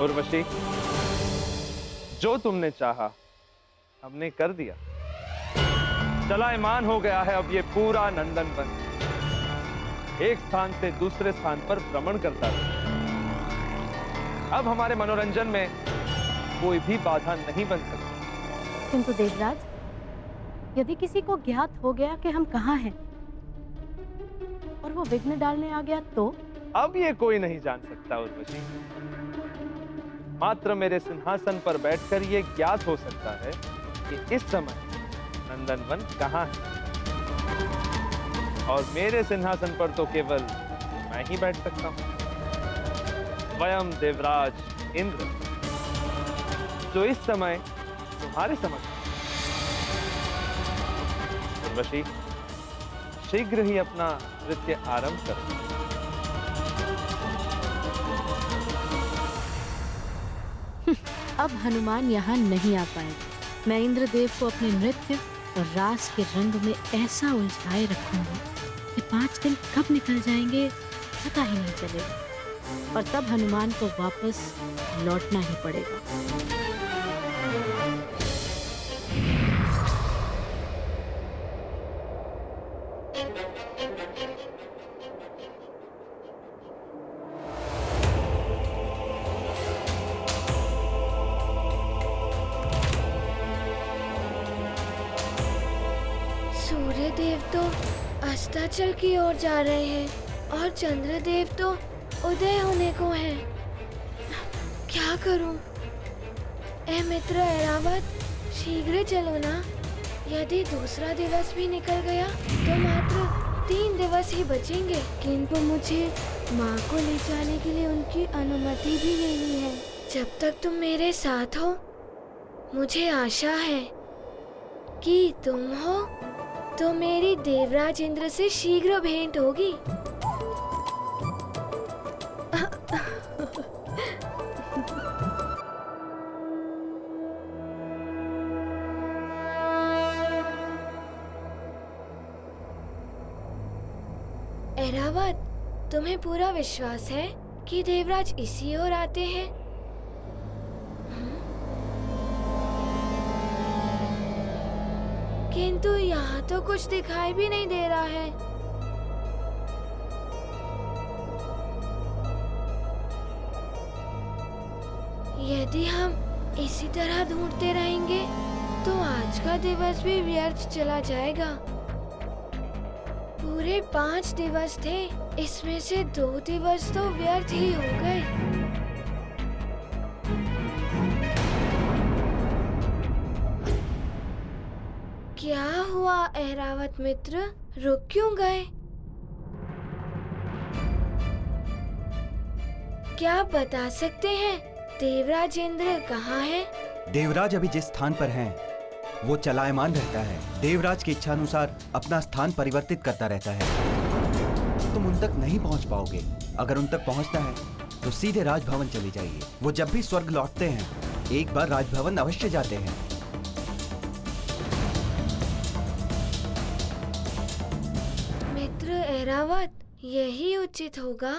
उर्वशी, जो तुमने चाहा हमने कर दिया। चलायमान हो गया है अब ये पूरा नंदन वन, एक स्थान से दूसरे स्थान पर भ्रमण करता है। अब हमारे मनोरंजन में कोई भी बाधा नहीं बन सकती। किंतु देवराज, यदि किसी को ज्ञात हो गया कि हम कहाँ हैं और वो विघ्न डालने आ गया तो? अब ये कोई नहीं जान सकता उर्वशी। मात्र मेरे सिंहासन पर बैठकर ये ज्ञात हो सकता है कि इस समय नंदनवन कहाँ है। और मेरे सिंहासन पर तो केवल मैं ही बैठ सकता हूँ, स्वयं देवराज इंद्र, जो इस समय तुम्हारे समक्ष। उर्वशी, शीघ्र ही अपना नृत्य आरंभ करो। अब हनुमान यहाँ नहीं आ पाएगा। मैं इंद्रदेव को अपने नृत्य और रास के रंग में ऐसा उलझाए रखूंगी कि 5 दिन कब निकल जाएंगे पता ही नहीं चलेगा, और तब हनुमान को वापस लौटना ही पड़ेगा। सूर्यदेव तो अस्ताचल की ओर जा रहे हैं और चंद्रदेव तो उदय होने को हैं। क्या करूं? ए मित्र ऐरावत, शीघ्र चलो ना। यदि दूसरा दिवस भी निकल गया तो मात्र 3 दिवस ही बचेंगे। किंतु मुझे माँ को ले जाने के लिए उनकी अनुमति भी लेनी है। जब तक तुम मेरे साथ हो, मुझे आशा है कि तुम हो तो मेरी देवराज इंद्र से शीघ्र भेंट होगी। ऐरावत, तुम्हें पूरा विश्वास है कि देवराज इसी ओर आते हैं? किंतु यहाँ तो कुछ दिखाई भी नहीं दे रहा है। यदि हम इसी तरह ढूंढते रहेंगे तो आज का दिवस भी व्यर्थ चला जाएगा। पूरे 5 दिवस थे, इसमें से 2 दिवस तो व्यर्थ ही हो गए। क्या हुआ ऐरावत मित्र, रुक क्यों गए? क्या बता सकते हैं देवराज इंद्र कहाँ है? देवराज अभी जिस स्थान पर हैं, वो चलायमान रहता है। देवराज की इच्छा अनुसार अपना स्थान परिवर्तित करता रहता है। तुम उन तक नहीं पहुंच पाओगे। अगर उन तक पहुंचना है तो सीधे राजभवन चली जाइए। वो जब भी स्वर्ग लौटते हैं, एक बार राजभवन अवश्य जाते हैं। मित्र ऐरावत, यही उचित होगा।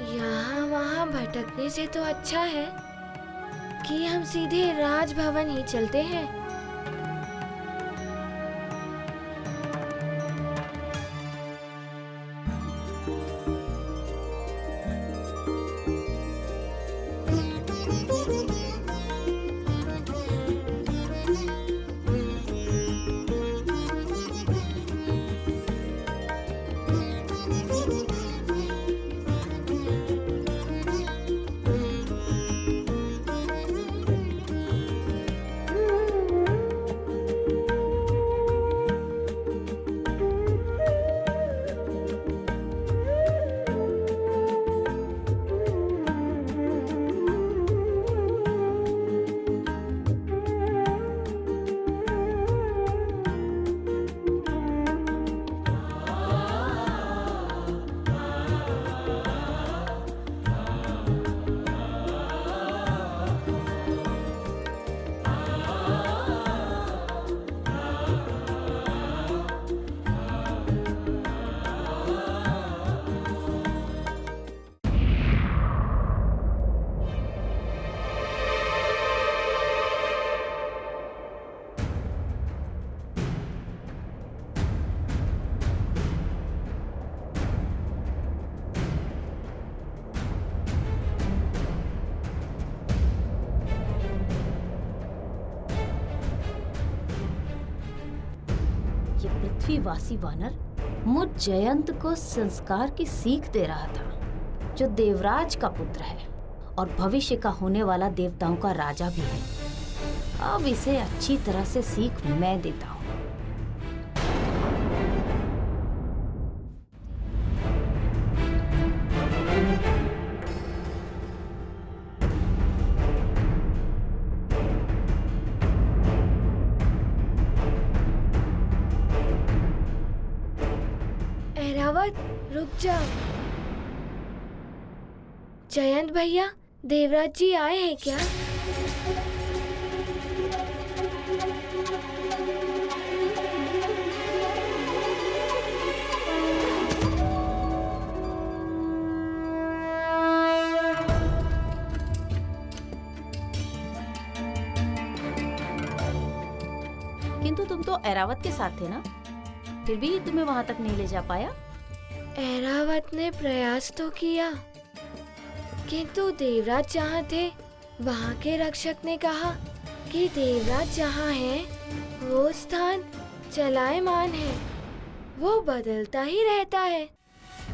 यहाँ वहाँ भटकने से तो अच्छा है कि हम सीधे राजभवन ही चलते हैं। निवासी वानर मुझ जयंत को संस्कार की सीख दे रहा था, जो देवराज का पुत्र है और भविष्य का होने वाला देवताओं का राजा भी है। अब इसे अच्छी तरह से सीख मैं देता हूँ। ऐरावत, रुक जाओ। जयंत भैया, देवराज जी आए हैं क्या? किंतु तुम तो ऐरावत के साथ थे ना, फिर भी तुम्हें वहां तक नहीं ले जा पाया। ऐरावत ने प्रयास तो किया, किंतु देवराज जहाँ थे वहाँ के रक्षक ने कहा कि देवराज जहाँ है वो स्थान चलायमान है, वो बदलता ही रहता है।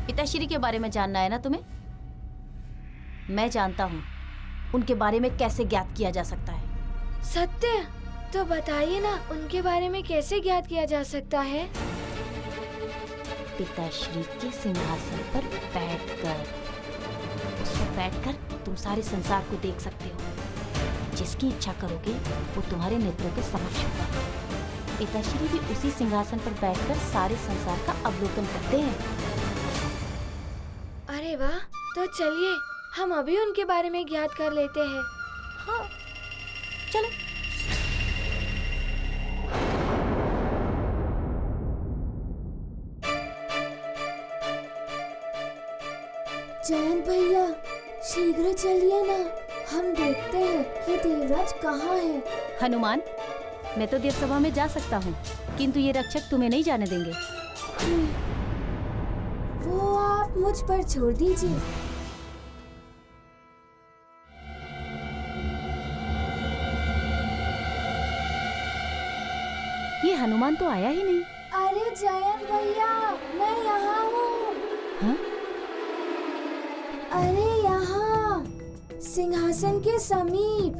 पिताश्री के बारे में जानना है ना तुम्हें? मैं जानता हूँ उनके बारे में कैसे ज्ञात किया जा सकता है। सत्य? तो बताइए ना, उनके बारे में कैसे ज्ञात किया जा सकता है? पिताश्री के सिंहासन पर बैठकर, उस पर बैठकर तुम सारे संसार को देख सकते हो। जिसकी इच्छा करोगे वो तुम्हारे नेत्रों के समक्ष होगा। पिताश्री भी उसी सिंहासन पर बैठकर सारे संसार का अवलोकन करते हैं। अरे वाह, तो चलिए हम अभी उनके बारे में ज्ञात कर लेते हैं। हाँ, चलो। जयंत भैया, शीघ्र चलिए ना, हम देखते हैं कि देवराज कहाँ है। हनुमान, मैं तो देवसभा में जा सकता हूँ, किंतु ये रक्षक तुम्हें नहीं जाने देंगे। वो आप मुझ पर छोड़ दीजिए। ये हनुमान तो आया ही नहीं। अरे जयंत भैया, मैं यहाँ हूँ। हाँ? अरे यहाँ सिंहासन के समीप।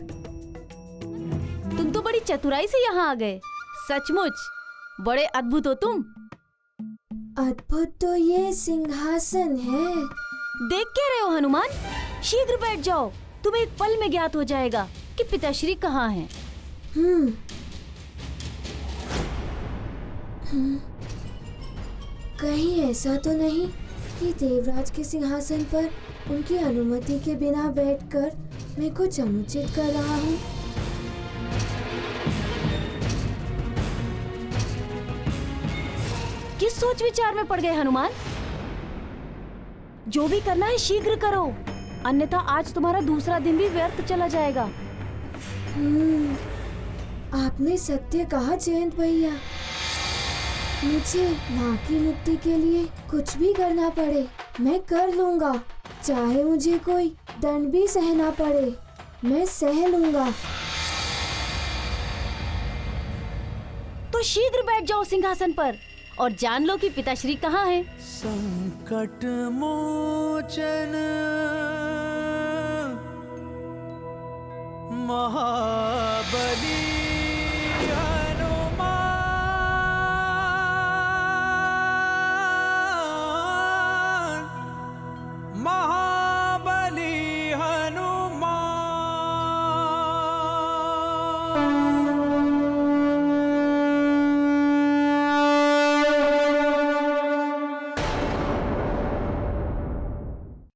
तुम तो बड़ी चतुराई से यहाँ आ गए। सचमुच बड़े अद्भुत हो तुम। अद्भुत तो ये सिंहासन है। देख क्या रहे हो हनुमान? शीघ्र बैठ जाओ, तुम्हें एक पल में ज्ञात हो जाएगा कि पिताश्री कहाँ हैं। कहीं ऐसा तो नहीं कि देवराज के सिंहासन पर उनकी अनुमति के बिना बैठकर मैं कुछ अनुचित कर रहा हूँ। किस सोच विचार में पड़ गए हनुमान? जो भी करना है शीघ्र करो, अन्यथा आज तुम्हारा दूसरा दिन भी व्यर्थ चला जाएगा। आपने सत्य कहा जयंत भैया। मुझे माँ की मुक्ति के लिए कुछ भी करना पड़े मैं कर लूँगा, चाहे मुझे कोई दंड भी सहना पड़े मैं सह लूँगा। तो शीघ्र बैठ जाओ सिंहासन पर और जान लो कि पिताश्री कहाँ हैं। संकट मोचन महाबली